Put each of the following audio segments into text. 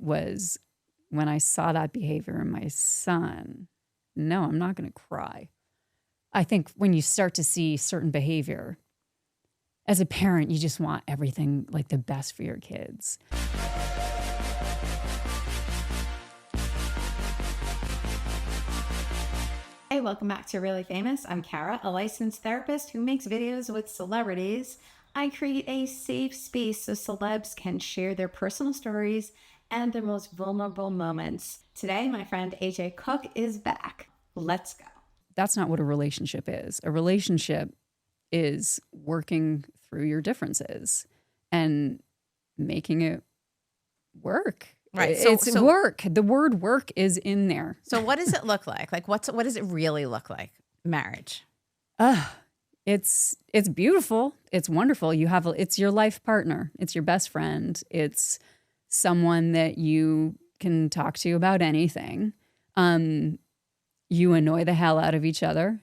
was when I saw that behavior in my son. No, I'm not going to cry. I think when you start to see certain behavior, as a parent, you just want everything like the best for your kids. Hey, welcome back to Really Famous. I'm Kara, a licensed therapist who makes videos with celebrities. I create a safe space so celebs can share their personal stories and their most vulnerable moments. Today, my friend AJ Cook is back. Let's go. That's not what a relationship is. A relationship is working through your differences and making it work. Right. It's work. The word work is in there. So what does it look like? Like what does it really look like? Marriage. It's beautiful. It's wonderful. It's your life partner. It's your best friend. It's someone that you can talk to about anything. You annoy the hell out of each other,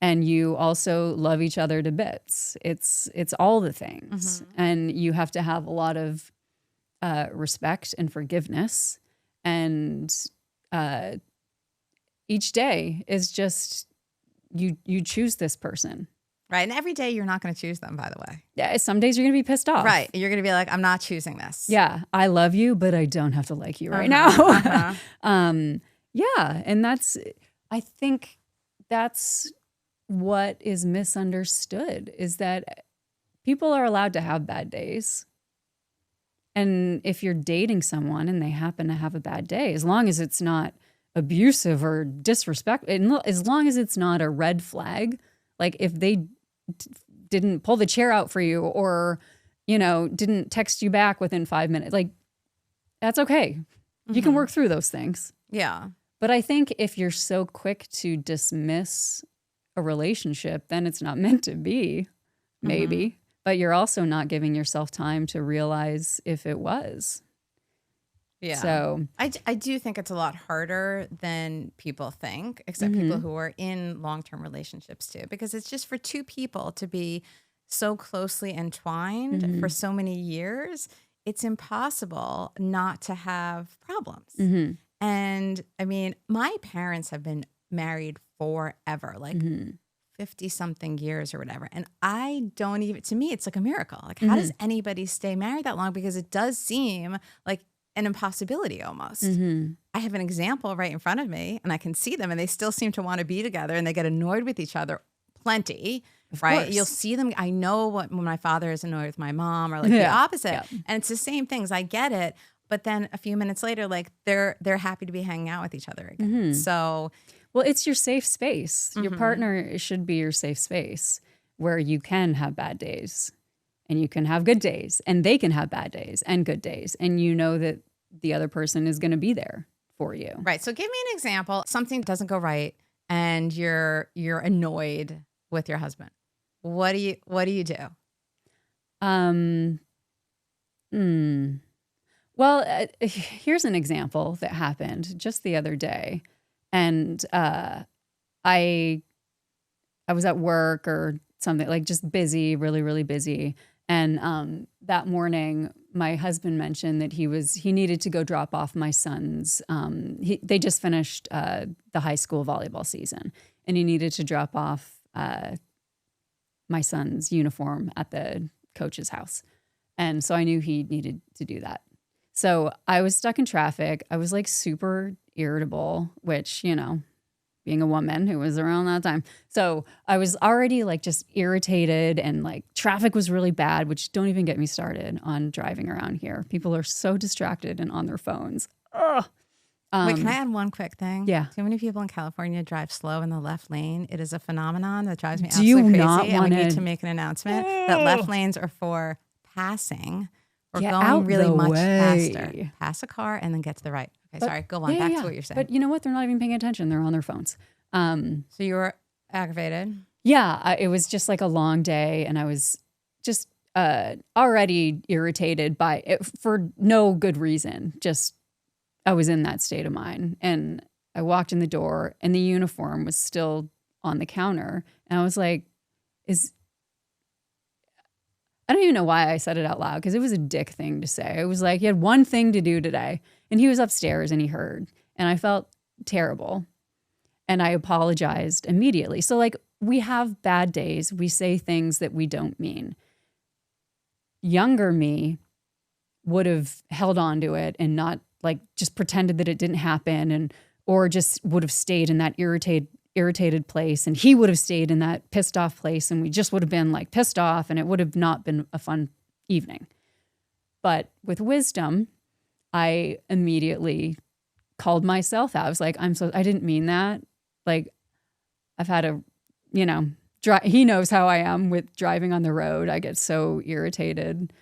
and you also love each other to bits. It's all the things. Mm-hmm. And you have to have a lot of respect and forgiveness. And each day is just, you choose this person. Right. And every day you're not going to choose them, by the way. Yeah, some days you're going to be pissed off. Right. You're going to be like, I'm not choosing this. Yeah, I love you, but I don't have to like you right now. Yeah, and I think that's what is misunderstood, is that people are allowed to have bad days. And if you're dating someone and they happen to have a bad day, as long as it's not abusive or disrespectful, and as long as it's not a red flag, like if they didn't pull the chair out for you or, didn't text you back within 5 minutes, like that's okay. You can work through those things. Yeah. But I think if you're so quick to dismiss a relationship, then it's not meant to be, maybe. But you're also not giving yourself time to realize if it was. Yeah. So I do think it's a lot harder than people think, except people who are in long-term relationships too, because it's just for two people to be so closely entwined for so many years, it's impossible not to have problems. And I mean, my parents have been married forever, like 50 something years or whatever. And to me, it's like a miracle. Like, how does anybody stay married that long? Because it does seem like an impossibility almost. I have an example right in front of me and I can see them and they still seem to want to be together and they get annoyed with each other plenty. Right. You'll see them. I know when my father is annoyed with my mom or like the opposite. Yeah. And it's the same things. I get it. But then a few minutes later, like they're happy to be hanging out with each other again. So, well, it's your safe space. Your partner should be your safe space where you can have bad days and you can have good days and they can have bad days and good days. And you know that the other person is going to be there for you. Right. So give me an example. Something doesn't go right and you're annoyed with your husband. What do you do? Well, here's an example that happened just the other day. And I was at work or something, like just busy, really, really busy. And that morning, my husband mentioned that he needed to go drop off my son's. They just finished the high school volleyball season, and he needed to drop off my son's uniform at the coach's house. And so I knew he needed to do that. So I was stuck in traffic. I was like super irritable, which, being a woman who was around that time. So I was already like just irritated and like traffic was really bad, which don't even get me started on driving around here. People are so distracted and on their phones. Ugh. Wait, can I add one quick thing? Yeah. Too many people in California drive slow in the left lane. It is a phenomenon that drives me absolutely crazy. And we need to make an announcement that left lanes are for passing. We're going really much faster. Pass a car and then get to the right. Okay, sorry. Go on. Back to what you're saying. But you know what? They're not even paying attention. They're on their phones. So you were aggravated? Yeah. It was just like a long day and I was just already irritated by it for no good reason. Just I was in that state of mind. And I walked in the door and the uniform was still on the counter. And I was like, I don't even know why I said it out loud because it was a dick thing to say. It was like, he had one thing to do today and he was upstairs and he heard and I felt terrible and I apologized immediately. So like we have bad days. We say things that we don't mean. Younger me would have held on to it and not like just pretended that it didn't happen or just would have stayed in that irritated place and he would have stayed in that pissed off place and we just would have been like pissed off and it would have not been a fun evening. But with wisdom, I immediately called myself out. I was like, I didn't mean that. Like I've had he knows how I am with driving on the road. I get so irritated.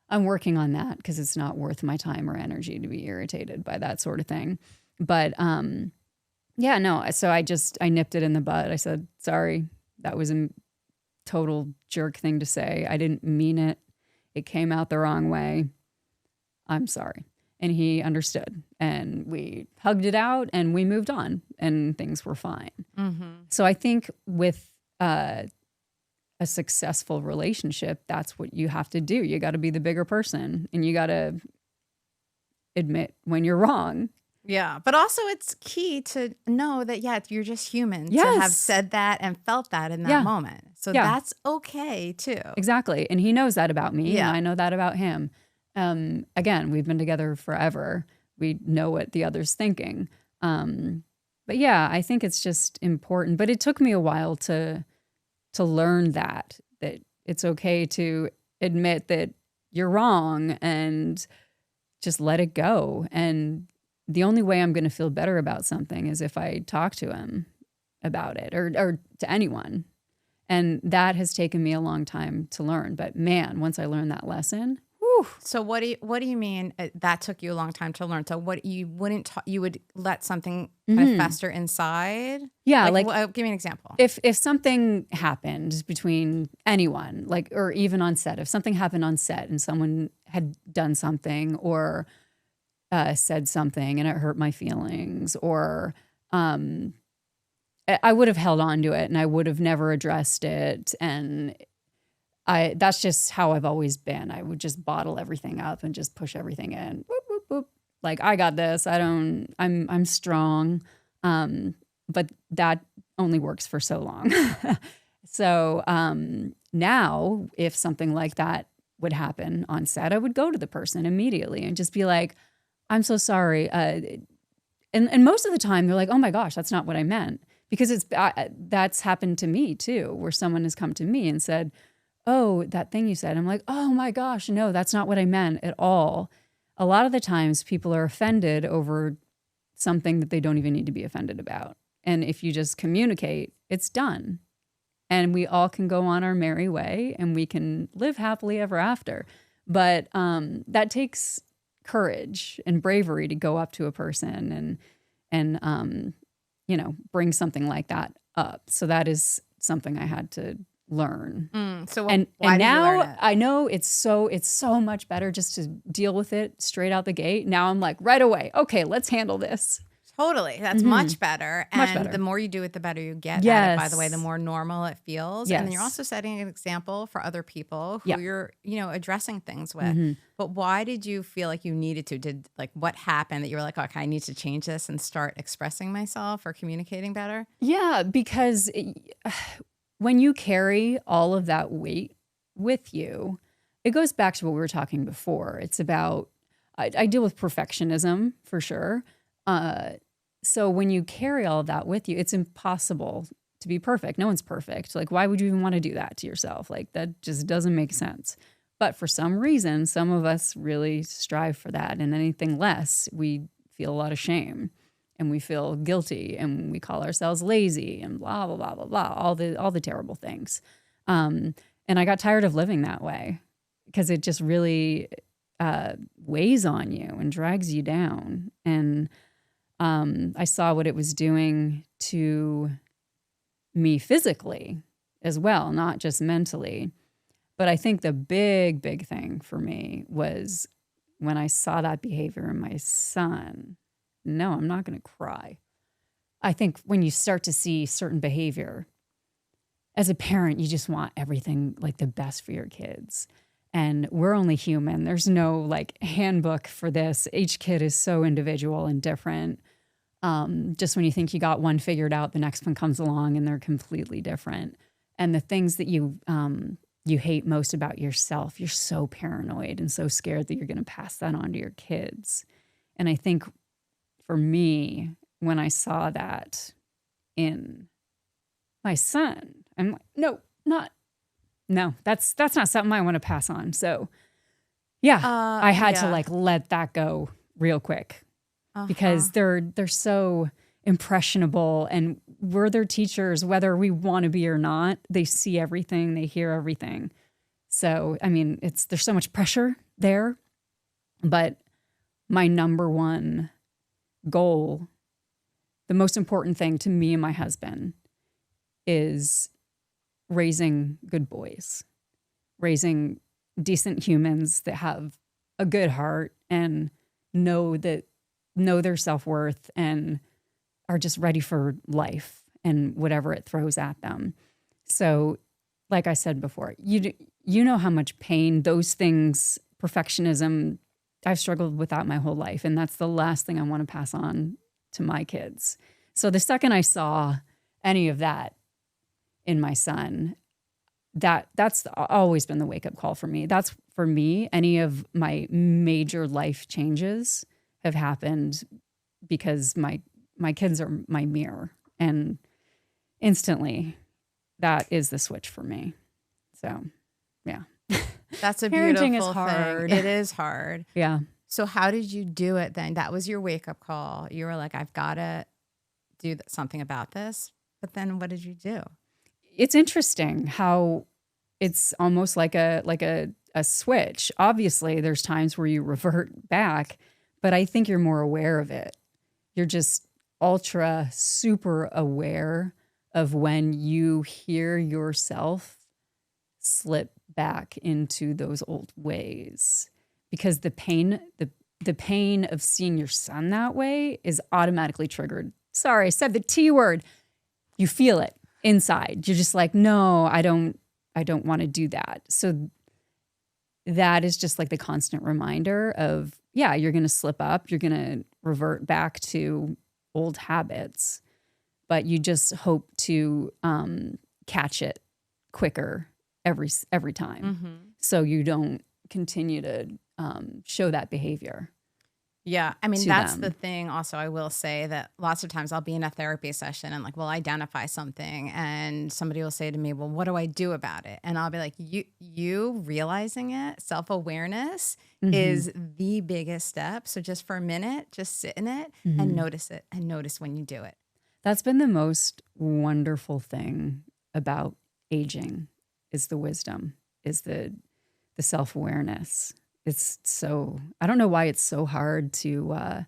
I'm working on that because it's not worth my time or energy to be irritated by that sort of thing. But yeah, no. So I nipped it in the bud. I said, sorry, that was a total jerk thing to say. I didn't mean it. It came out the wrong way. I'm sorry. And he understood and we hugged it out and we moved on and things were fine. Mm-hmm. So I think with a successful relationship, that's what you have to do. You got to be the bigger person and you got to admit when you're wrong. Yeah. But also it's key to know that, you're just human Yes. to have said that and felt that in that moment. So that's okay too. Exactly. And he knows that about me Yeah. and I know that about him. Again, we've been together forever. We know what the other's thinking. But yeah, I think it's just important. But it took me a while to learn that it's okay to admit that you're wrong and just let it go. And the only way I'm going to feel better about something is if I talk to him about it or to anyone. And that has taken me a long time to learn. But man, once I learned that lesson, whew. So what do you mean that took you a long time to learn? So what you would let something kind of fester inside? Yeah, give me an example. If something happened between anyone, like or even on set, if something happened on set and someone had done something or said something and it hurt my feelings, or I would have held on to it and I would have never addressed it, and that's just how I've always been. I would just bottle everything up and just push everything in. Whoop, whoop, whoop. Like I got this. I'm strong. But that only works for so long. So now if something like that would happen on set, I would go to the person immediately and just be like, I'm so sorry. And most of the time they're like, oh my gosh, that's not what I meant. Because that's happened to me too, where someone has come to me and said, oh, that thing you said. I'm like, oh my gosh, no, that's not what I meant at all. A lot of the times people are offended over something that they don't even need to be offended about. And if you just communicate, it's done. And we all can go on our merry way and we can live happily ever after. But that takes courage and bravery to go up to a person and bring something like that up. So that is something I had to learn. So and why did you now learn it? I know it's so much better just to deal with it straight out the gate. Now I'm like, right away, okay, let's handle this. Totally. That's much better. Much And better. the more you do it, the better you get at it, by the way, Yes. the more normal it feels. Yes. And then you're also setting an example for other people who Yeah. you're, addressing things with. But why did you feel like you needed to? What happened that you were like, okay, I need to change this and start expressing myself or communicating better? Yeah, because when you carry all of that weight with you, it goes back to what we were talking before. It's about, I deal with perfectionism for sure. So when you carry all of that with you, it's impossible to be perfect. No one's perfect. Like, why would you even want to do that to yourself? Like, that just doesn't make sense. But for some reason, some of us really strive for that. And anything less, we feel a lot of shame and we feel guilty and we call ourselves lazy and blah, blah, blah, blah, blah, all the terrible things. And I got tired of living that way because it just really weighs on you and drags you down. And I saw what it was doing to me physically as well, not just mentally. But I think the big thing for me was when I saw that behavior in my son. No, I'm not going to cry. I think when you start to see certain behavior, as a parent, you just want everything like the best for your kids. And we're only human. There's no like handbook for this. Each kid is so individual and different. Just when you think you got one figured out, the next one comes along and they're completely different. And the things that you hate most about yourself, you're so paranoid and so scared that you're going to pass that on to your kids. And I think for me, when I saw that in my son, I'm like, no, that's not something I want to pass on. So yeah, I had to like let that go real quick because they're so impressionable, and we're their teachers, whether we want to be or not. They see everything, they hear everything. So, I mean, there's so much pressure there, but my number one goal, the most important thing to me and my husband, is raising good boys, raising decent humans that have a good heart and know their self-worth and are just ready for life and whatever it throws at them. So like I said before, you know how much pain those things, perfectionism, I've struggled with that my whole life. And that's the last thing I want to pass on to my kids. So the second I saw any of that in my son, that's always been the wake-up call for me. That's, for me, any of my major life changes have happened because my kids are my mirror. And instantly, that is the switch for me. So, yeah. That's a Parenting beautiful is hard. thing. It is hard. Yeah. So how did you do it then? That was your wake-up call. You were like, I've got to do something about this. But then what did you do? It's interesting how it's almost like a switch. Obviously, there's times where you revert back, but I think you're more aware of it. You're just ultra super aware of when you hear yourself slip back into those old ways, because the pain of seeing your son that way is automatically triggered. Sorry, I said the T word. You feel it inside. You're just like, no, I don't want to do that. So that is just like the constant reminder of, yeah, you're going to slip up. You're going to revert back to old habits, but you just hope to catch it quicker every time. Mm-hmm. So you don't continue to show that behavior. Yeah. I mean, that's the thing. Also, I will say that lots of times I'll be in a therapy session and like, we'll identify something and somebody will say to me, well, what do I do about it? And I'll be like, you realizing it, self-awareness is the biggest step. So just for a minute, just sit in it and notice it, and notice when you do it. That's been the most wonderful thing about aging, is the wisdom, is the self-awareness. It's so, I don't know why it's so hard to,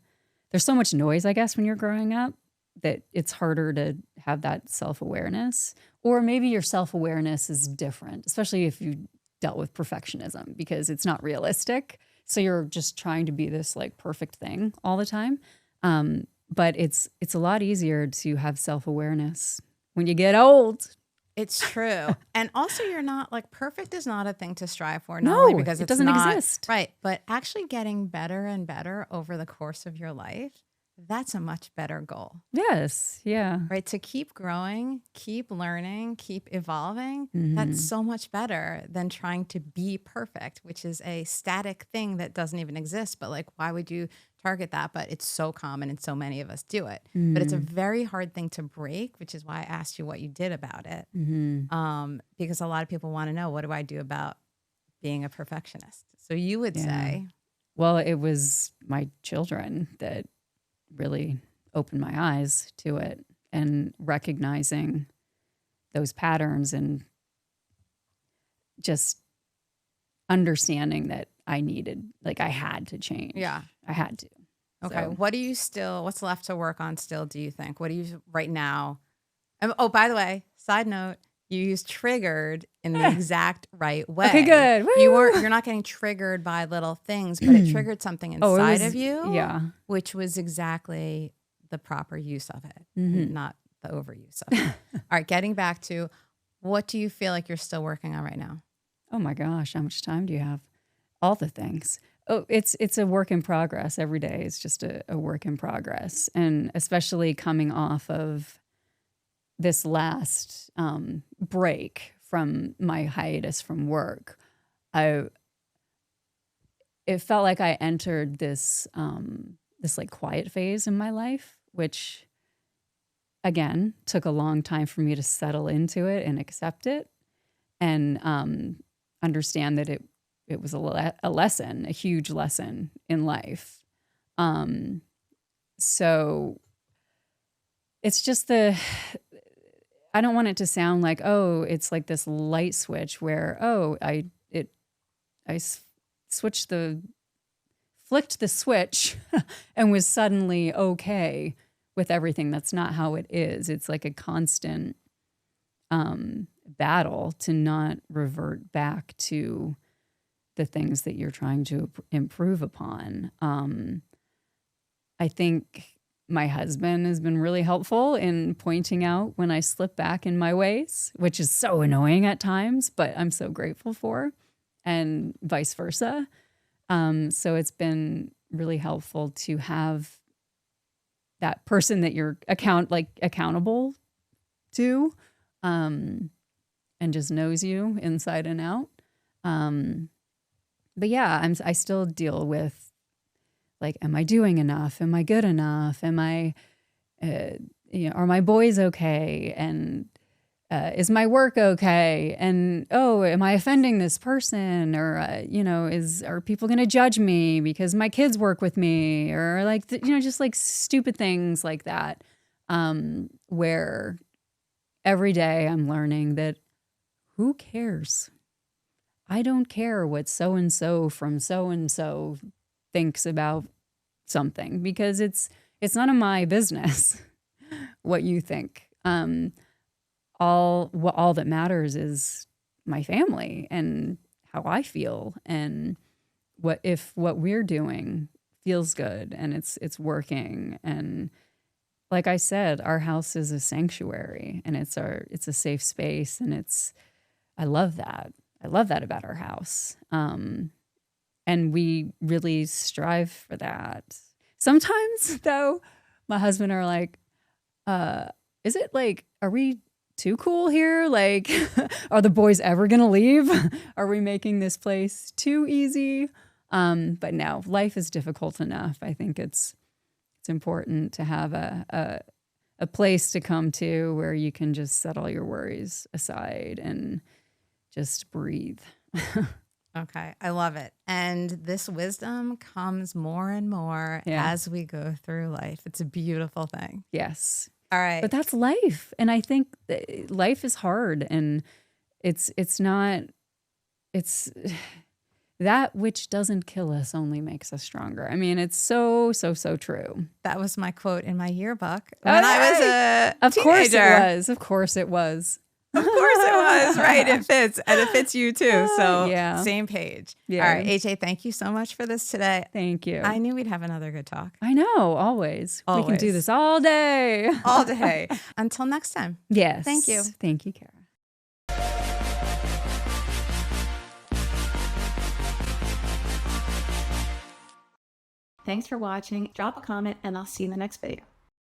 there's so much noise, I guess, when you're growing up, that it's harder to have that self-awareness. Or maybe your self-awareness is different, especially if you dealt with perfectionism, because it's not realistic. So you're just trying to be this like perfect thing all the time. But it's a lot easier to have self-awareness when you get old. It's true. And also, you're not like, perfect is not a thing to strive for. No, not only because it it's doesn't not, exist. Right. But actually getting better and better over the course of your life, that's a much better goal. Yes. Yeah. Right. To keep growing, keep learning, keep evolving. That's so much better than trying to be perfect, which is a static thing that doesn't even exist. But like, why would you target that? But it's so common and so many of us do it. But it's a very hard thing to break, which is why I asked you what you did about it. Because a lot of people want to know, what do I do about being a perfectionist? So you would say, well, it was my children that really opened my eyes to it, and recognizing those patterns and just understanding that I had to change. Yeah. I had to. Okay. So. What's left to work on still, do you think? What do you right now? Oh, by the way, side note, you use triggered in the exact right way. Okay, good. Woo! You're not getting triggered by little things, but it triggered something inside of you. Yeah. Which was exactly the proper use of it, not the overuse of it. All right. Getting back to, what do you feel like you're still working on right now? Oh my gosh, how much time do you have? All the things. Oh, it's a work in progress. Every day is just a work in progress. And especially coming off of this last break from my hiatus from work, I it felt like I entered this like quiet phase in my life, which again took a long time for me to settle into it and accept it, and understand that it was a lesson, a huge lesson in life. So it's just I don't want it to sound like, oh, it's like this light switch where, oh, I switched flicked the switch and was suddenly okay with everything. That's not how it is. It's like a constant battle to not revert back to the things that you're trying to improve upon. I think my husband has been really helpful in pointing out when I slip back in my ways, which is so annoying at times, but I'm so grateful for, and vice versa. So it's been really helpful to have that person that you're accountable to, and just knows you inside and out. But yeah, I still deal with, like, am I doing enough? Am I good enough? Am I, are my boys okay? And is my work okay? And, oh, am I offending this person? Or, are people going to judge me because my kids work with me? Or like, just like stupid things like that, where every day I'm learning that who cares? I don't care what so-and-so from so-and-so thinks about something, because it's none of my business what you think. All that matters is my family and how I feel, and what we're doing feels good and it's working. And like I said, our house is a sanctuary, and it's a safe space, and I love that. I love that about our house. And we really strive for that. Sometimes, though, my husband are like, is it like, are we too cool here? Like, are the boys ever going to leave? Are we making this place too easy? But no, life is difficult enough. I think it's important to have a place to come to where you can just set all your worries aside and just breathe. Okay, I love it. And this wisdom comes more and more as we go through life. It's a beautiful thing. Yes. All right. But that's life. And I think life is hard, and it's that which doesn't kill us only makes us stronger. I mean, it's so true. That was my quote in my yearbook when I was a Of teenager. course it was. Of course it was. Of course it was, right? It fits, and it fits you too. So same page. Yeah. All right, AJ, thank you so much for this today. Thank you. I knew we'd have another good talk. I know, always. We can do this all day. All day. Until next time. Yes. Thank you. Thank you, Kara. Thanks for watching. Drop a comment and I'll see you in the next video.